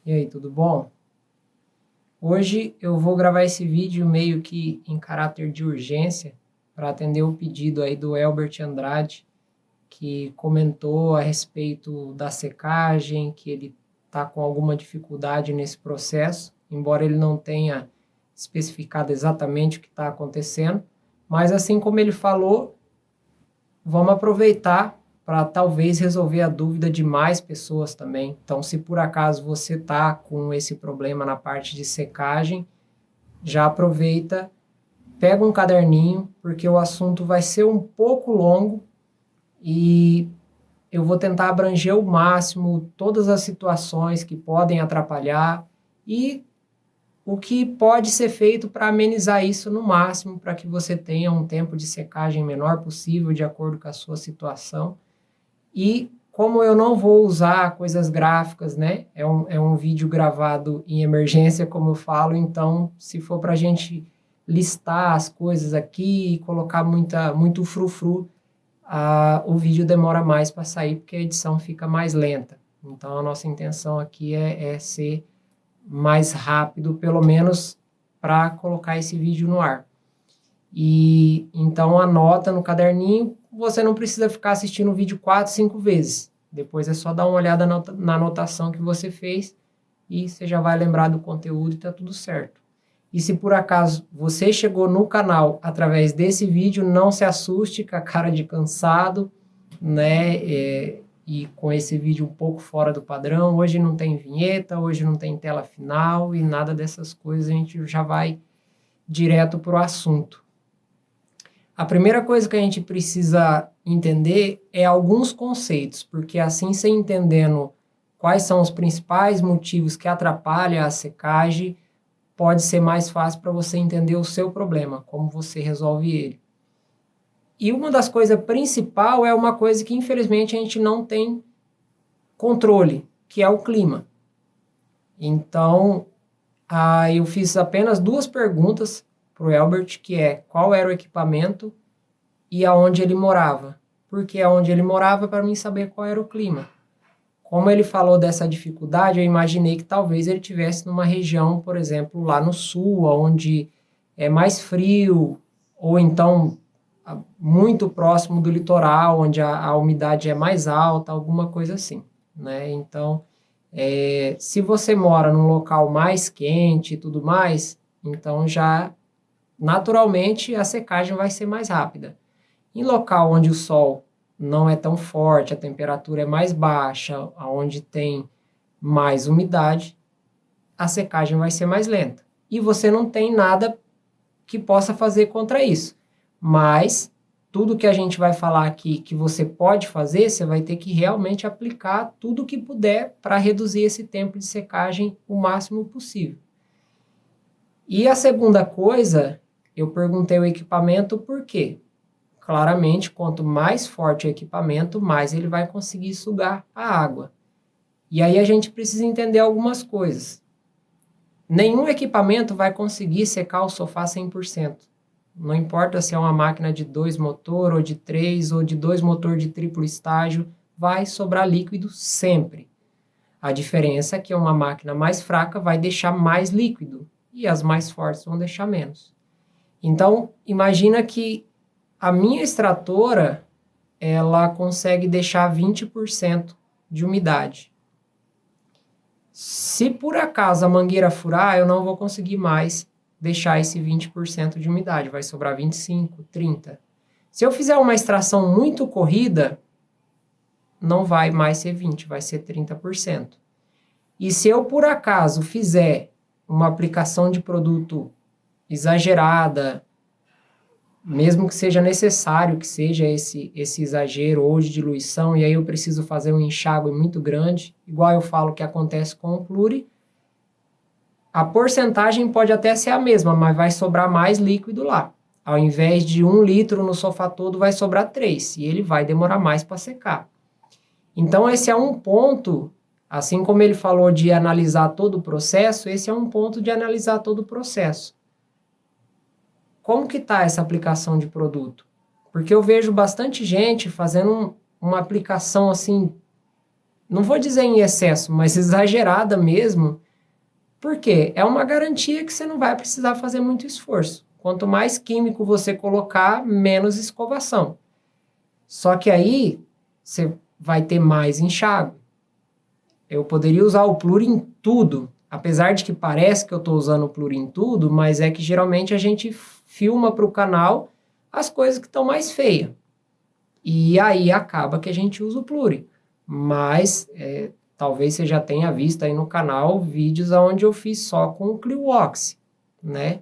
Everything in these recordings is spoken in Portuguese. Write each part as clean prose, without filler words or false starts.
E aí, tudo bom? Hoje eu vou gravar esse vídeo meio que em caráter de urgência para atender o pedido aí do Elbert Andrade, que comentou a respeito da secagem, que ele está com alguma dificuldade nesse processo, embora ele não tenha especificado exatamente o que está acontecendo, mas assim como ele falou, vamos aproveitar para talvez resolver a dúvida de mais pessoas também. Então, se por acaso você está com esse problema na parte de secagem, já aproveita, pega um caderninho, porque o assunto vai ser um pouco longo e eu vou tentar abranger ao máximo todas as situações que podem atrapalhar e o que pode ser feito para amenizar isso no máximo, para que você tenha um tempo de secagem menor possível, de acordo com a sua situação. E como eu não vou usar coisas gráficas, né? É um vídeo gravado em emergência, como eu falo, então se for para a gente listar as coisas aqui e colocar muito frufru, o vídeo demora mais para sair porque a edição fica mais lenta. Então a nossa intenção aqui é ser mais rápido, pelo menos para colocar esse vídeo no ar. E então anota no caderninho, você não precisa ficar assistindo o vídeo 4, 5 vezes. Depois é só dar uma olhada na anotação que você fez e você já vai lembrar do conteúdo e tá tudo certo. E se por acaso você chegou no canal através desse vídeo, não se assuste com a cara de cansado, né? E com esse vídeo um pouco fora do padrão. Hoje não tem vinheta, hoje não tem tela final e nada dessas coisas, a gente já vai direto para o assunto. A primeira coisa que a gente precisa entender é alguns conceitos, porque assim você entendendo quais são os principais motivos que atrapalham a secagem, pode ser mais fácil para você entender o seu problema, como você resolve ele. E uma das coisas principais é uma coisa que infelizmente a gente não tem controle, que é o clima. Então, eu fiz apenas 2 perguntas para o Elbert, que é qual era o equipamento e aonde ele morava. Porque aonde ele morava para mim saber qual era o clima. Como ele falou dessa dificuldade, eu imaginei que talvez ele estivesse numa região, por exemplo, lá no sul, onde é mais frio, ou então muito próximo do litoral, onde a umidade é mais alta, alguma coisa assim, né? Então, se você mora num local mais quente e tudo mais, então já naturalmente a secagem vai ser mais rápida. Em local onde o sol não é tão forte, a temperatura é mais baixa, onde tem mais umidade, a secagem vai ser mais lenta. E você não tem nada que possa fazer contra isso. Mas tudo que a gente vai falar aqui que você pode fazer, você vai ter que realmente aplicar tudo que puder para reduzir esse tempo de secagem o máximo possível. E a segunda coisa, eu perguntei o equipamento por quê? Claramente, quanto mais forte o equipamento, mais ele vai conseguir sugar a água. E aí a gente precisa entender algumas coisas. Nenhum equipamento vai conseguir secar o sofá 100%. Não importa se é uma máquina de 2 motor, ou de 3, ou de 2 motor de triplo estágio, vai sobrar líquido sempre. A diferença é que uma máquina mais fraca vai deixar mais líquido, e as mais fortes vão deixar menos. Então, imagina que a minha extratora, ela consegue deixar 20% de umidade. Se por acaso a mangueira furar, eu não vou conseguir mais deixar esse 20% de umidade, vai sobrar 25%, 30%. Se eu fizer uma extração muito corrida, não vai mais ser 20%, vai ser 30%. E se eu por acaso fizer uma aplicação de produto exagerada, mesmo que seja necessário que seja esse exagero ou de diluição, e aí eu preciso fazer um enxágue muito grande, igual eu falo que acontece com o Pluri, a porcentagem pode até ser a mesma, mas vai sobrar mais líquido lá. Ao invés de 1 litro no sofá todo, vai sobrar 3, e ele vai demorar mais para secar. Então esse é um ponto, assim como ele falou de analisar todo o processo, esse é um ponto de analisar todo o processo. Como que está essa aplicação de produto? Porque eu vejo bastante gente fazendo uma aplicação assim não vou dizer em excesso, mas exagerada mesmo, porque é uma garantia que você não vai precisar fazer muito esforço. Quanto mais químico você colocar, menos escovação. Só que aí você vai ter mais enxágue. Eu poderia usar o Pluri em tudo, apesar de que parece que eu estou usando o Pluri em tudo, mas é que geralmente a gente filma para o canal as coisas que estão mais feias. E aí acaba que a gente usa o Pluri. Mas talvez você já tenha visto aí no canal vídeos onde eu fiz só com o Cliox, né?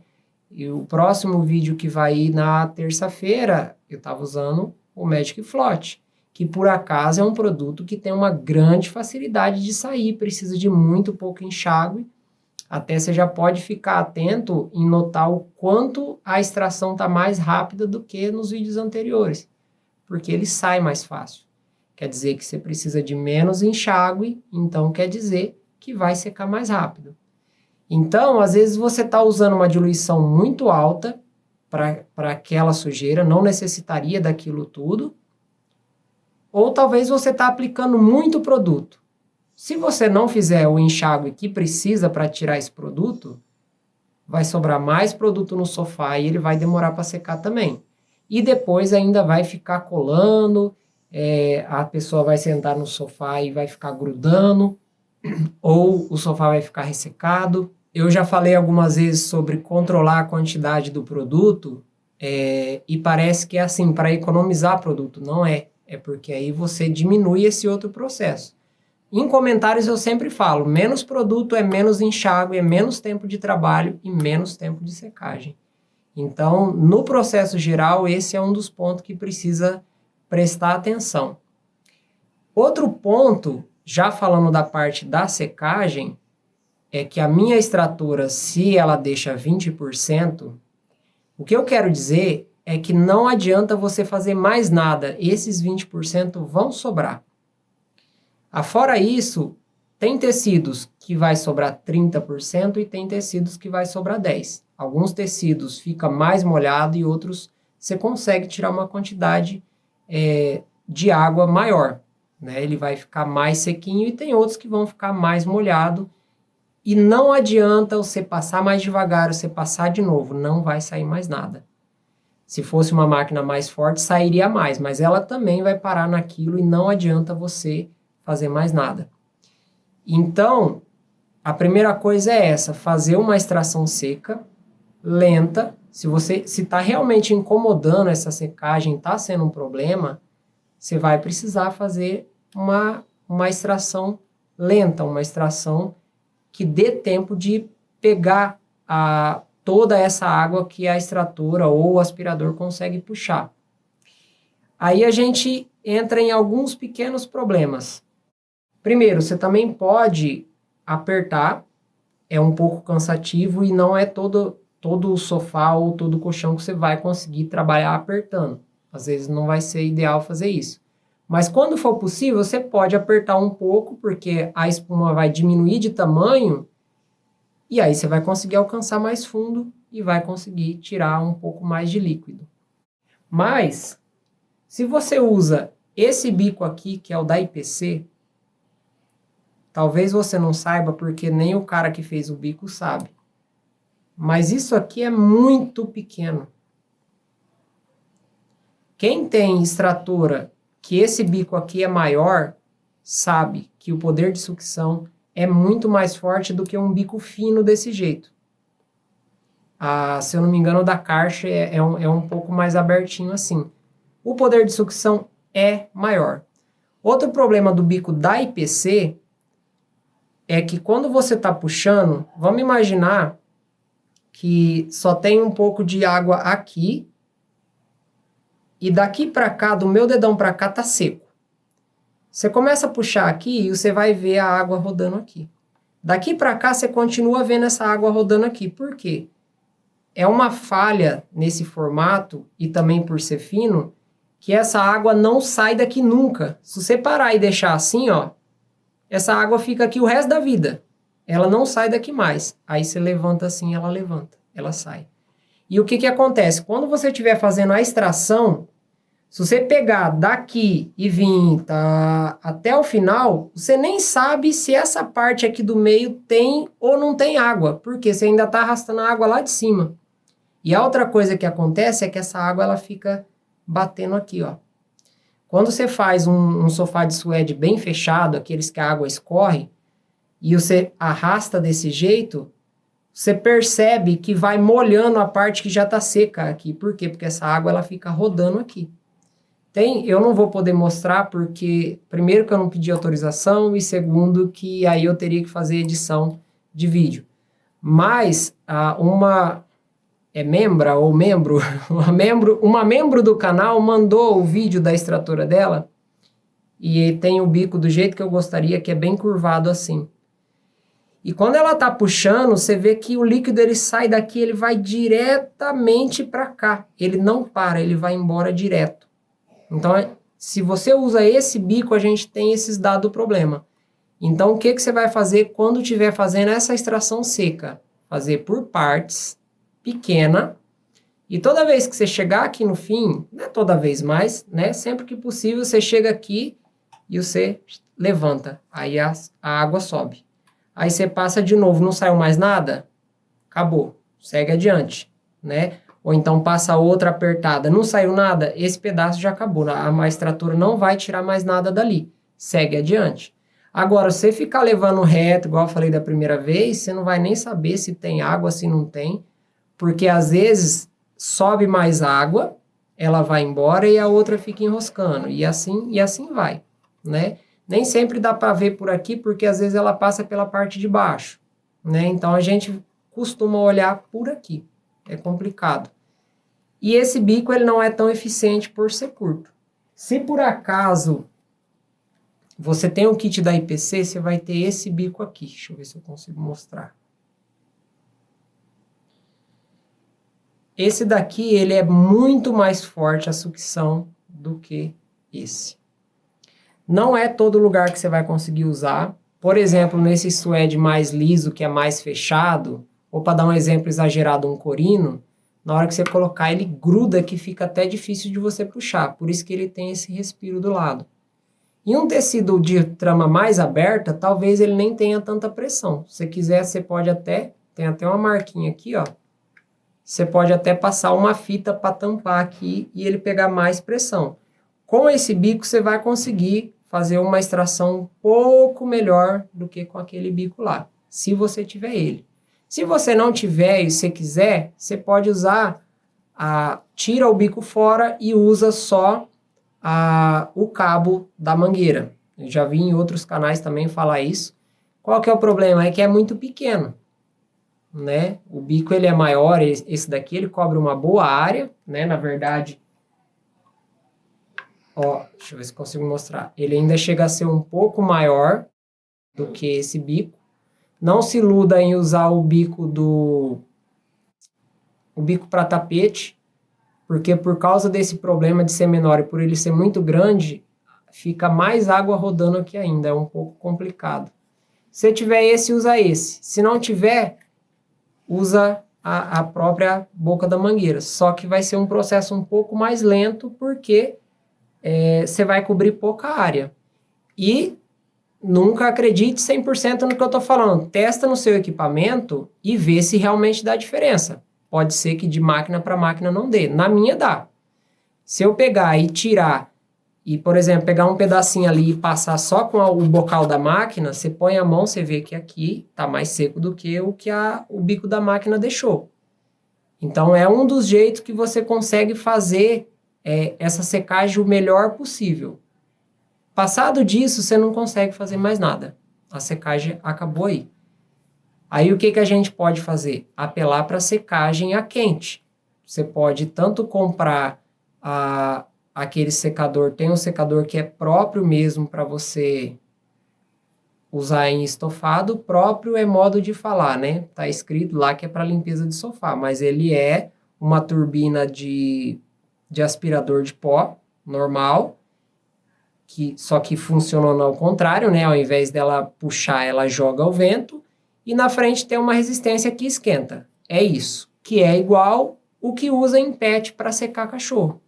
E o próximo vídeo que vai ir na terça-feira, eu estava usando o Magic Float, que por acaso é um produto que tem uma grande facilidade de sair, precisa de muito pouco enxágue. Até você já pode ficar atento em notar o quanto a extração está mais rápida do que nos vídeos anteriores, porque ele sai mais fácil. Quer dizer que você precisa de menos enxágue, então quer dizer que vai secar mais rápido. Então, às vezes você está usando uma diluição muito alta para aquela sujeira, não necessitaria daquilo tudo, ou talvez você está aplicando muito produto. Se você não fizer o enxágue que precisa para tirar esse produto, vai sobrar mais produto no sofá e ele vai demorar para secar também. E depois ainda vai ficar colando, a pessoa vai sentar no sofá e vai ficar grudando, ou o sofá vai ficar ressecado. Eu já falei algumas vezes sobre controlar a quantidade do produto, e parece que é assim, para economizar produto. Não é. É porque aí você diminui esse outro processo. Em comentários eu sempre falo, menos produto é menos enxágue, é menos tempo de trabalho e menos tempo de secagem. Então, no processo geral, esse é um dos pontos que precisa prestar atenção. Outro ponto, já falando da parte da secagem, é que a minha extratora, se ela deixa 20%, o que eu quero dizer é que não adianta você fazer mais nada, esses 20% vão sobrar. Afora isso, tem tecidos que vai sobrar 30% e tem tecidos que vai sobrar 10%. Alguns tecidos fica mais molhado e outros você consegue tirar uma quantidade de água maior, né? Ele vai ficar mais sequinho e tem outros que vão ficar mais molhado. E não adianta você passar mais devagar, você passar de novo, não vai sair mais nada. Se fosse uma máquina mais forte, sairia mais, mas ela também vai parar naquilo e não adianta você fazer mais nada. Então, a primeira coisa é essa, fazer uma extração seca, lenta. Se está realmente incomodando essa secagem, está sendo um problema, você vai precisar fazer uma extração lenta, uma extração que dê tempo de pegar toda essa água que a extratora ou o aspirador consegue puxar. Aí a gente entra em alguns pequenos problemas. Primeiro, você também pode apertar, é um pouco cansativo e não é todo o sofá ou todo o colchão que você vai conseguir trabalhar apertando. Às vezes não vai ser ideal fazer isso. Mas quando for possível, você pode apertar um pouco, porque a espuma vai diminuir de tamanho, e aí você vai conseguir alcançar mais fundo e vai conseguir tirar um pouco mais de líquido. Mas, se você usa esse bico aqui, que é o da IPC, talvez você não saiba, porque nem o cara que fez o bico sabe. Mas isso aqui é muito pequeno. Quem tem extratora que esse bico aqui é maior, sabe que o poder de sucção é muito mais forte do que um bico fino desse jeito. Se eu não me engano, o da Karcher é um pouco mais abertinho assim. O poder de sucção é maior. Outro problema do bico da IPC é que quando você está puxando, vamos imaginar que só tem um pouco de água aqui, e daqui para cá, do meu dedão para cá, tá seco. Você começa a puxar aqui e você vai ver a água rodando aqui. Daqui para cá, você continua vendo essa água rodando aqui. Por quê? É uma falha nesse formato, e também por ser fino, que essa água não sai daqui nunca. Se você parar e deixar assim, ó, essa água fica aqui o resto da vida. Ela não sai daqui mais. Aí você levanta assim, ela levanta, ela sai. E o que acontece? Quando você estiver fazendo a extração, Se você pegar daqui e vir até o final, você nem sabe se essa parte aqui do meio tem ou não tem água, porque você ainda está arrastando a água lá de cima. E a outra coisa que acontece é que essa água ela fica batendo aqui, ó. Quando você faz um sofá de suede bem fechado, aqueles que a água escorre, e você arrasta desse jeito, você percebe que vai molhando a parte que já está seca aqui. Por quê? Porque essa água ela fica rodando aqui. Eu não vou poder mostrar porque, primeiro, que eu não pedi autorização e, segundo, que aí eu teria que fazer edição de vídeo. Mas uma membro do canal mandou o vídeo da extratora dela e tem o bico do jeito que eu gostaria, que é bem curvado assim. E quando ela tá puxando, você vê que o líquido ele sai daqui, ele vai diretamente para cá. Ele não para, ele vai embora direto. Então, se você usa esse bico, a gente tem esses dados do problema. Então, o que você vai fazer quando estiver fazendo essa extração seca? Fazer por partes, pequena, e toda vez que você chegar aqui no fim, não é toda vez mais, né? Sempre que possível, você chega aqui e você levanta. Aí a água sobe. Aí você passa de novo, não saiu mais nada? Acabou, segue adiante, né? Ou então passa outra apertada, não saiu nada? Esse pedaço já acabou, a extratora não vai tirar mais nada dali, segue adiante. Agora, se você ficar levando reto, igual eu falei da primeira vez, você não vai nem saber se tem água, se não tem, porque às vezes sobe mais água, ela vai embora e a outra fica enroscando, e assim vai, né? Nem sempre dá para ver por aqui, porque às vezes ela passa pela parte de baixo, né? Então a gente costuma olhar por aqui, é complicado. E esse bico ele não é tão eficiente por ser curto. Se por acaso você tem o kit da IPC, você vai ter esse bico aqui. Deixa eu ver se eu consigo mostrar. Esse daqui, ele é muito mais forte a sucção do que esse. Não é todo lugar que você vai conseguir usar. Por exemplo, nesse suede mais liso, que é mais fechado, ou para dar um exemplo exagerado, um corino, na hora que você colocar, ele gruda que fica até difícil de você puxar. Por isso que ele tem esse respiro do lado. Em um tecido de trama mais aberta, talvez ele nem tenha tanta pressão. Se você quiser, você pode até... Tem até uma marquinha aqui, ó. Você pode até passar uma fita para tampar aqui e ele pegar mais pressão. Com esse bico, você vai conseguir fazer uma extração um pouco melhor do que com aquele bico lá, se você tiver ele. Se você não tiver e você quiser, você pode usar, tira o bico fora e usa só o cabo da mangueira. Eu já vi em outros canais também falar isso. Qual que é o problema? É que é muito pequeno, né? O bico ele é maior, esse daqui ele cobre uma boa área, né? Na verdade, ó, deixa eu ver se consigo mostrar. Ele ainda chega a ser um pouco maior do que esse bico. Não se iluda em usar o bico para tapete, porque por causa desse problema de ser menor e por ele ser muito grande, fica mais água rodando aqui ainda, é um pouco complicado. Se tiver esse, usa esse. Se não tiver, usa a própria boca da mangueira. Só que vai ser um processo um pouco mais lento, porque você vai cobrir pouca área. E nunca acredite 100% no que eu estou falando. Testa no seu equipamento e vê se realmente dá diferença. Pode ser que de máquina para máquina não dê. Na minha dá. Se eu pegar e tirar, e, por exemplo, pegar um pedacinho ali e passar só com o bocal da máquina, você põe a mão, você vê que aqui está mais seco do que o bico da máquina deixou. Então, é um dos jeitos que você consegue fazer essa secagem o melhor possível. Passado disso, você não consegue fazer mais nada. A secagem acabou aí. Aí, o que a gente pode fazer? Apelar para a secagem a quente. Você pode tanto comprar aquele secador, tem um secador que é próprio mesmo para você usar em estofado. Próprio é modo de falar, né? Tá escrito lá que é para limpeza de sofá, mas ele é uma turbina de aspirador de pó normal, só que funcionando ao contrário, né? Ao invés dela puxar, ela joga o vento, e na frente tem uma resistência que esquenta. É isso, que é igual o que usa em pet para secar cachorro.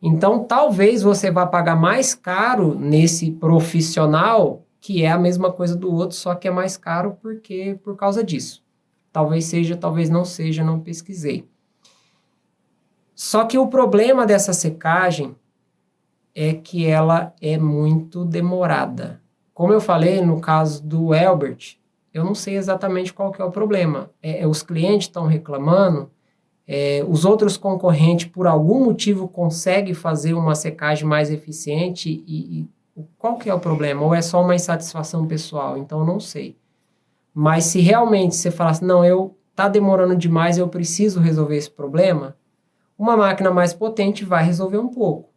Então, talvez você vá pagar mais caro nesse profissional, que é a mesma coisa do outro, só que é mais caro por causa disso. Talvez seja, talvez não seja, não pesquisei. Só que o problema dessa secagem é que ela é muito demorada. Como eu falei, no caso do Elbert, eu não sei exatamente qual que é o problema. Os clientes estão reclamando, os outros concorrentes, por algum motivo, conseguem fazer uma secagem mais eficiente e qual que é o problema? Ou é só uma insatisfação pessoal? Então, eu não sei. Mas se realmente você falar assim, não, tá demorando demais, eu preciso resolver esse problema, uma máquina mais potente vai resolver um pouco.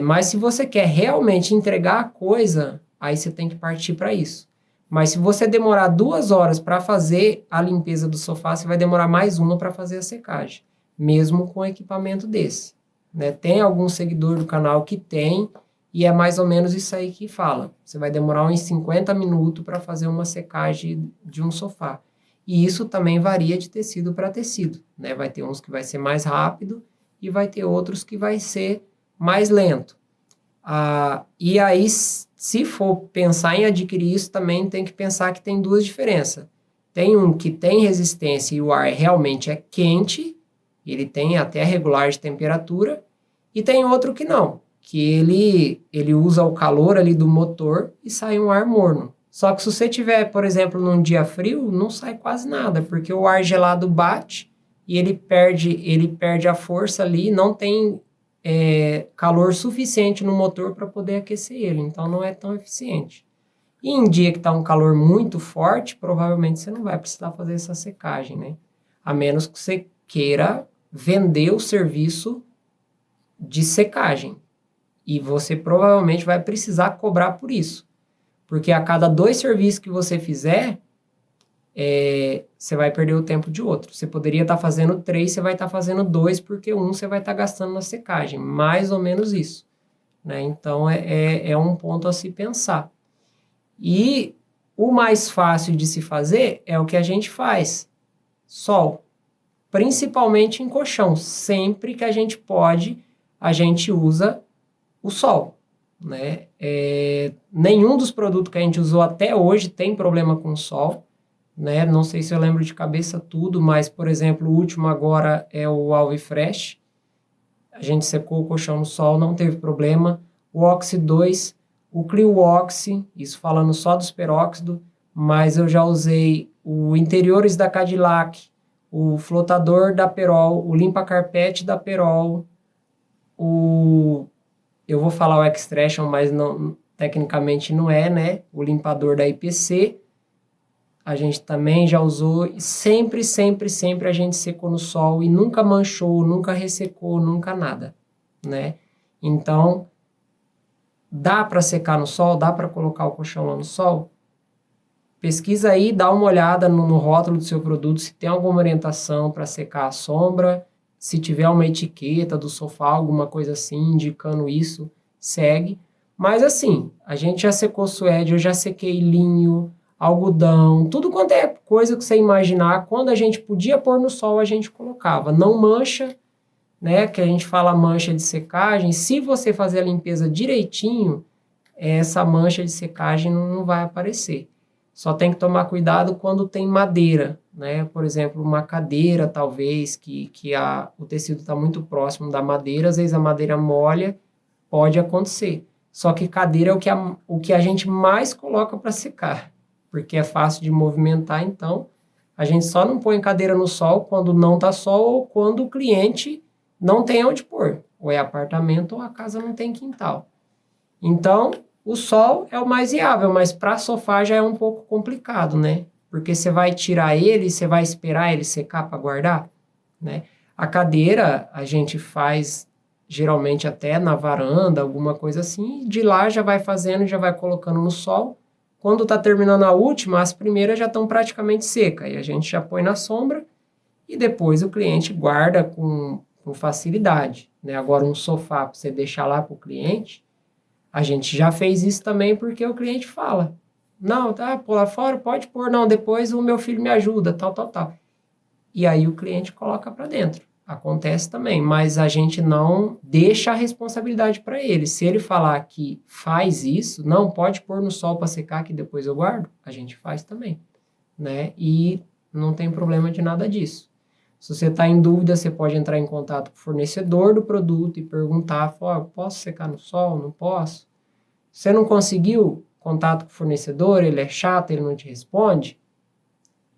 Mas se você quer realmente entregar a coisa, aí você tem que partir para isso. Mas se você demorar 2 horas para fazer a limpeza do sofá, você vai demorar mais uma para fazer a secagem, mesmo com equipamento desse. Né? Tem algum seguidor do canal que tem, e é mais ou menos isso aí que fala. Você vai demorar uns 50 minutos para fazer uma secagem de um sofá. E isso também varia de tecido para tecido. Né? Vai ter uns que vai ser mais rápido e vai ter outros que vai ser mais lento. E aí, se for pensar em adquirir isso, também tem que pensar que tem 2 diferenças. Tem um que tem resistência e o ar realmente é quente, ele tem até regular de temperatura, e tem outro que não, que ele usa o calor ali do motor e sai um ar morno. Só que se você tiver, por exemplo, num dia frio, não sai quase nada, porque o ar gelado bate e ele perde a força ali, não tem calor suficiente no motor para poder aquecer ele, então não é tão eficiente. E em dia que está um calor muito forte, provavelmente você não vai precisar fazer essa secagem, né? A menos que você queira vender o serviço de secagem. E você provavelmente vai precisar cobrar por isso. Porque a cada 2 serviços que você fizer, você vai perder o tempo de outro. Você poderia estar fazendo 3, você vai estar fazendo 2, porque você vai estar gastando na secagem. Mais ou menos isso. Né? Então, é um ponto a se pensar. E o mais fácil de se fazer é o que a gente faz. Sol. Principalmente em colchão. Sempre que a gente pode, a gente usa o sol. Né? Nenhum dos produtos que a gente usou até hoje tem problema com sol. Né? Não sei se eu lembro de cabeça tudo, mas, por exemplo, o último agora é o Alvifresh. A gente secou o colchão no sol, não teve problema. O Oxy 2, o Clio Oxy, isso falando só dos peróxido, mas eu já usei o interiores da Cadillac, o flotador da Perol, o limpa-carpete da Perol, eu vou falar o Extraction, mas não, tecnicamente não é, né? O limpador da IPC, a gente também já usou, e sempre a gente secou no sol e nunca manchou, nunca ressecou, nunca nada, né? Então, dá para secar no sol, dá para colocar o colchão lá no sol? Pesquisa aí, dá uma olhada no rótulo do seu produto, se tem alguma orientação para secar à sombra, se tiver uma etiqueta do sofá, alguma coisa assim, indicando isso, segue. Mas assim, a gente já secou suede, eu já sequei linho, algodão, tudo quanto é coisa que você imaginar, quando a gente podia pôr no sol, a gente colocava. Não mancha, né, que a gente fala mancha de secagem, se você fazer a limpeza direitinho, essa mancha de secagem não vai aparecer. Só tem que tomar cuidado quando tem madeira, né? Por exemplo, uma cadeira, talvez, que o tecido está muito próximo da madeira, às vezes a madeira molha, pode acontecer. Só que cadeira é o que a gente mais coloca para secar, porque é fácil de movimentar, então a gente só não põe cadeira no sol quando não está sol ou quando o cliente não tem onde pôr. Ou é apartamento ou a casa não tem quintal. Então, o sol é o mais viável, mas para sofá já é um pouco complicado, né? Porque você vai tirar ele, você vai esperar ele secar para guardar, né? A cadeira a gente faz geralmente até na varanda, alguma coisa assim, e de lá já vai fazendo, já vai colocando no sol. Quando está terminando a última, as primeiras já estão praticamente secas, e a gente já põe na sombra e depois o cliente guarda com facilidade, né? Agora, um sofá para você deixar lá para o cliente, a gente já fez isso também porque o cliente fala, não, tá, pôr lá fora, pode pôr, não, depois o meu filho me ajuda, tal. E aí o cliente coloca para dentro, Acontece também, mas a gente não deixa a responsabilidade para ele. Se ele falar que faz isso, não pode pôr no sol para secar que depois eu guardo, a gente faz também, né? E não tem problema de nada disso. Se você está em dúvida, você pode entrar em contato com o fornecedor do produto e perguntar, posso secar no sol? Não posso? Você não conseguiu contato com o fornecedor, ele é chato, ele não te responde?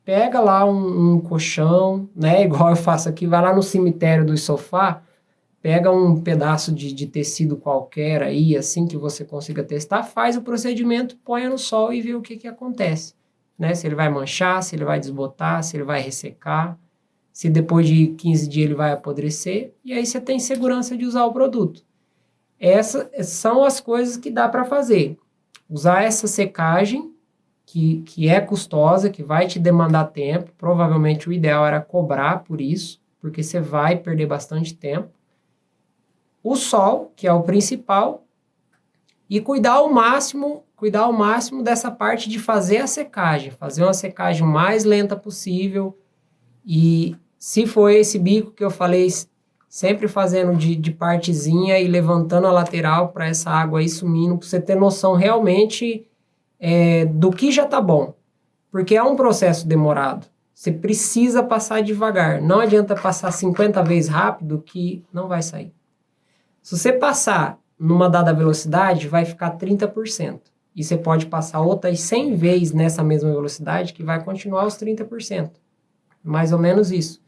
Pega lá um colchão, né? Igual eu faço aqui, vai lá no cemitério do sofá, pega um pedaço de tecido qualquer aí, assim que você consiga testar, faz o procedimento, põe no sol e vê o que acontece, né? Se ele vai manchar, se ele vai desbotar, se ele vai ressecar, se depois de 15 dias ele vai apodrecer, e aí você tem segurança de usar o produto. Essas são as coisas que dá para fazer. Usar essa secagem, que é custosa, que vai te demandar tempo. Provavelmente o ideal era cobrar por isso, porque você vai perder bastante tempo. O sol, que é o principal, e cuidar ao máximo dessa parte de fazer a secagem, fazer uma secagem mais lenta possível. E se for esse bico que eu falei, sempre fazendo de partezinha e levantando a lateral para essa água aí sumindo, para você ter noção realmente do que já tá bom. Porque é um processo demorado. Você precisa passar devagar. Não adianta passar 50 vezes rápido que não vai sair. Se você passar numa dada velocidade, vai ficar 30%. E você pode passar outras 100 vezes nessa mesma velocidade que vai continuar os 30%. Mais ou menos isso.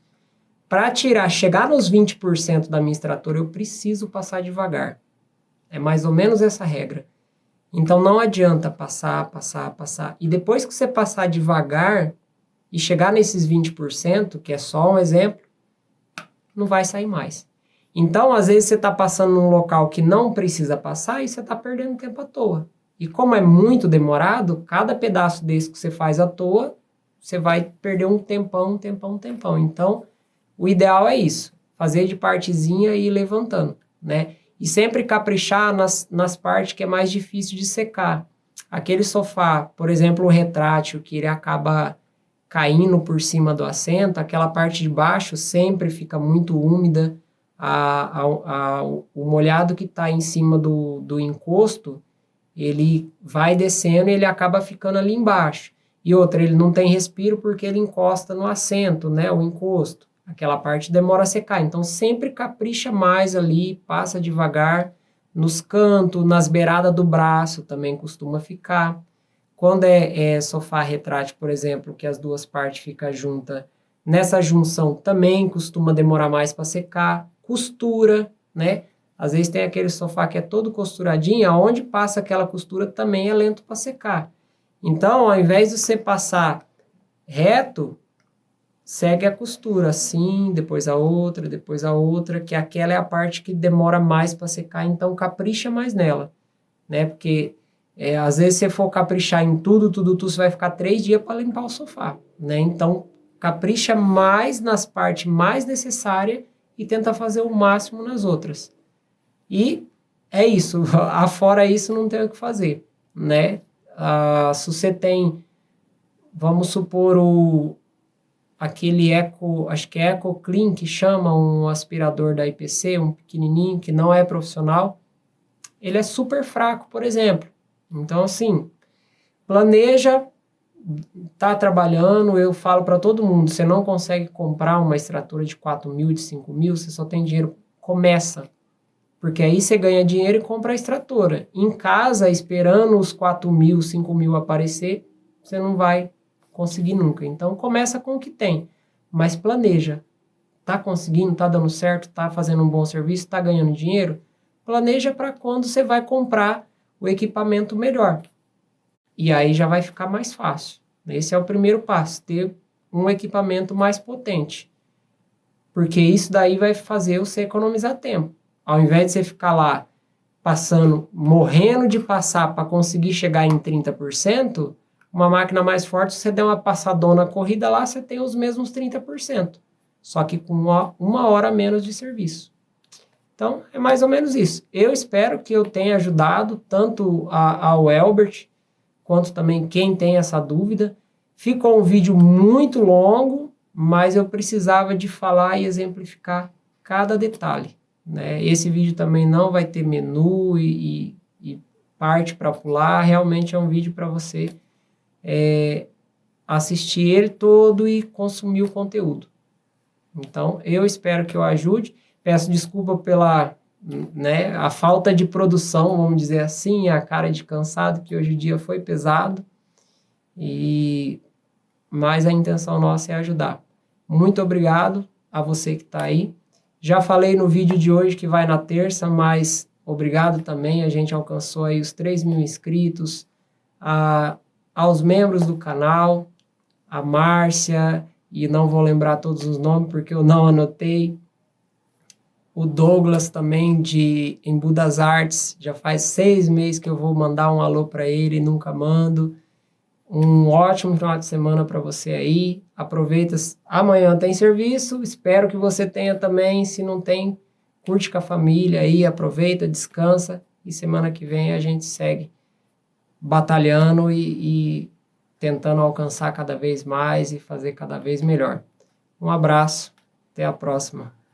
Para chegar nos 20% da minha extratora, eu preciso passar devagar. É mais ou menos essa regra. Então, não adianta passar. E depois que você passar devagar e chegar nesses 20%, que é só um exemplo, não vai sair mais. Então, às vezes, você está passando num local que não precisa passar e você está perdendo tempo à toa. E como é muito demorado, cada pedaço desse que você faz à toa, você vai perder um tempão. Então, o ideal é isso, fazer de partezinha e ir levantando, né? E sempre caprichar nas partes que é mais difícil de secar. Aquele sofá, por exemplo, o retrátil, que ele acaba caindo por cima do assento, aquela parte de baixo sempre fica muito úmida. O molhado que está em cima do encosto, ele vai descendo e ele acaba ficando ali embaixo. E outra, ele não tem respiro porque ele encosta no assento, né, o encosto. Aquela parte demora a secar. Então, sempre capricha mais ali, passa devagar. Nos cantos, nas beiradas do braço também costuma ficar. Quando é sofá retrátil, por exemplo, que as duas partes ficam juntas, nessa junção também costuma demorar mais para secar. Costura, né? Às vezes tem aquele sofá que é todo costuradinho, aonde passa aquela costura também é lento para secar. Então, ao invés de você passar reto, segue a costura, assim, depois a outra, que aquela é a parte que demora mais para secar, então capricha mais nela, né? Porque às vezes se você for caprichar em tudo, você vai ficar 3 dias para limpar o sofá, né? Então, capricha mais nas partes mais necessárias e tenta fazer o máximo nas outras. E é isso, afora isso não tem o que fazer, né? Se você tem, vamos supor, aquele acho que é EcoClean, que chama um aspirador da IPC, um pequenininho, que não é profissional, ele é super fraco, por exemplo. Então, assim, planeja, tá trabalhando, eu falo para todo mundo, você não consegue comprar uma extratora de 4 mil, de 5 mil, você só tem dinheiro, começa. Porque aí você ganha dinheiro e compra a extratora. Em casa, esperando os 4 mil, 5 mil aparecer, você não vai conseguir nunca. Então, começa com o que tem, mas planeja. Tá conseguindo, tá dando certo, tá fazendo um bom serviço, tá ganhando dinheiro? Planeja para quando você vai comprar o equipamento melhor. E aí já vai ficar mais fácil. Esse é o primeiro passo, ter um equipamento mais potente. Porque isso daí vai fazer você economizar tempo. Ao invés de você ficar lá passando, morrendo de passar para conseguir chegar em 30%, uma máquina mais forte, se você der uma passadona corrida lá, você tem os mesmos 30%. Só que com uma hora menos de serviço. Então, é mais ou menos isso. Eu espero que eu tenha ajudado tanto ao Elbert, quanto também quem tem essa dúvida. Ficou um vídeo muito longo, mas eu precisava de falar e exemplificar cada detalhe, né? Esse vídeo também não vai ter menu e parte para pular, realmente é um vídeo para você assistir ele todo e consumir o conteúdo. Então, eu espero que eu ajude. Peço desculpa pela, né, a falta de produção, vamos dizer assim, a cara de cansado, que hoje o dia foi pesado, mas a intenção nossa é ajudar. Muito obrigado a você que está aí. Já falei no vídeo de hoje que vai na terça, mas obrigado também, a gente alcançou aí os 3.000 inscritos, aos membros do canal, a Márcia, e não vou lembrar todos os nomes porque eu não anotei, o Douglas também de Embu das Artes, já faz 6 meses que eu vou mandar um alô para ele e nunca mando. Um ótimo final de semana para você aí, aproveita, amanhã tem serviço, espero que você tenha também, se não tem, curte com a família aí, aproveita, descansa, e semana que vem a gente segue batalhando e tentando alcançar cada vez mais e fazer cada vez melhor. Um abraço, até a próxima.